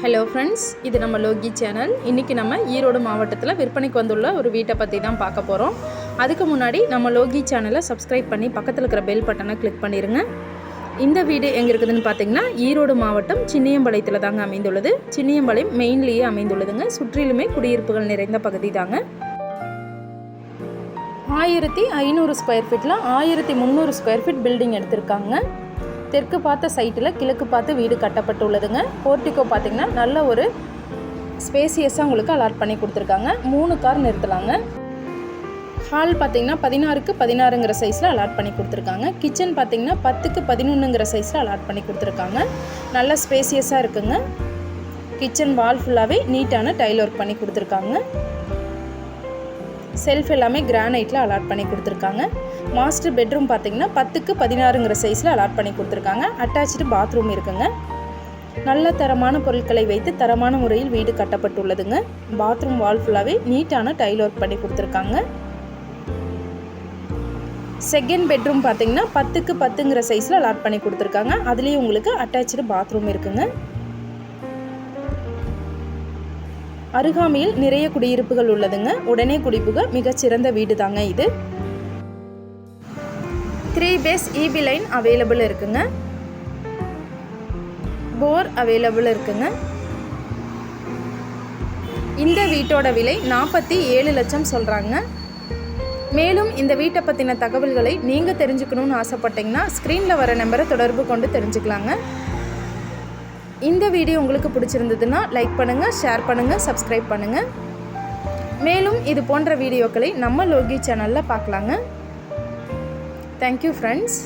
Hello friends, இது நம்ம Loki channel. இன்றைக்கி நம்ம ஈரோடு மாவட்டத்தில் விற்பனைக்கு வந்துள்ள ஒரு வீட்டை பற்றி தான் பார்க்க போகிறோம். அதுக்கு முன்னாடி நம்ம லோகி சேனலை சப்ஸ்கிரைப் பண்ணி பக்கத்தில் இருக்கிற பெல் பட்டனை கிளிக் பண்ணிடுங்க. இந்த வீடு எங்கே இருக்குதுன்னு பார்த்தீங்கன்னா ஈரோடு மாவட்டம் சின்னியம்பாளையத்தில் தாங்க அமைந்துள்ளது. சின்னியம்பாளையம் மெயின்லேயே அமைந்துள்ளதுங்க. சுற்றிலுமே குடியிருப்புகள் நிறைந்த பகுதி தாங்க. 1500 ஸ்கொயர் ஃபீட்டில் 1300 ஸ்கொயர் ஃபீட் பில்டிங் எடுத்திருக்காங்க. தெற்கு பார்த்த சைட்டில் கிழக்கு பார்த்து வீடு கட்டப்பட்டுள்ளதுங்க. போர்ட்டிகோ பார்த்திங்கன்னா நல்ல ஒரு ஸ்பேசியஸாக உங்களுக்கு அலாட் பண்ணி கொடுத்துருக்காங்க. 3 கார் நிறுத்தலாங்க. ஹால் பார்த்திங்கன்னா 16க்கு 16ங்கிற சைஸில் அலாட் பண்ணி கொடுத்துருக்காங்க. கிச்சன் பார்த்திங்கன்னா 10க்கு 11ங்கிற சைஸில் அலாட் பண்ணி கொடுத்துருக்காங்க. நல்ல ஸ்பேசியஸாக இருக்குங்க. கிச்சன் வால் ஃபுல்லாகவே நீட்டான டைல் ஒர்க் பண்ணி கொடுத்துருக்காங்க. செல்ஃப் எல்லாமே கிரானைட்டில் அலாட் பண்ணி கொடுத்துருக்காங்க. மாஸ்டர் பெட்ரூம் பார்த்திங்கன்னா 10க்கு 16ங்கிற சைஸில் அலாட் பண்ணி கொடுத்துருக்காங்க. அட்டாச்சு பாத்ரூம் இருக்குங்க. நல்ல தரமான பொருட்களை வைத்து தரமான முறையில் வீடு கட்டப்பட்டுள்ளதுங்க. பாத்ரூம் வால் ஃபுல்லாகவே நீட்டான டைல் ஒர்க் பண்ணி கொடுத்துருக்காங்க. செகண்ட் பெட்ரூம் பார்த்திங்கன்னா 10க்கு 10ங்கிற சைஸில் அலாட் பண்ணி கொடுத்துருக்காங்க. அதுலேயும் உங்களுக்கு அட்டாச்சு பாத்ரூம் இருக்குங்க. அருகாமையில் நிறைய குடியிருப்புகள் உள்ளதுங்க. உடனே குடிபுக மிகச்சிறந்த வீடு தாங்க இது. 3 பேஸ் EB லைன் அவைலபிள் இருக்குங்க. போர் அவைலபிள் இருக்குங்க. இந்த வீட்டோட விலை 47 லட்சம் சொல்கிறாங்க. மேலும் இந்த வீட்டை பற்றின தகவல்களை நீங்கள் தெரிஞ்சுக்கணுன்னு ஆசைப்பட்டீங்கன்னா ஸ்க்ரீனில் வர நம்பரை தொடர்பு கொண்டு தெரிஞ்சுக்கலாங்க. இந்த வீடியோ உங்களுக்கு பிடிச்சிருந்ததுன்னா லைக் பண்ணுங்கள், ஷேர் பண்ணுங்கள், சப்ஸ்கிரைப் பண்ணுங்கள். மேலும் இது போன்ற வீடியோக்களை நம்ம லோகி சேனலில் பார்க்கலாங்க. Thank you friends.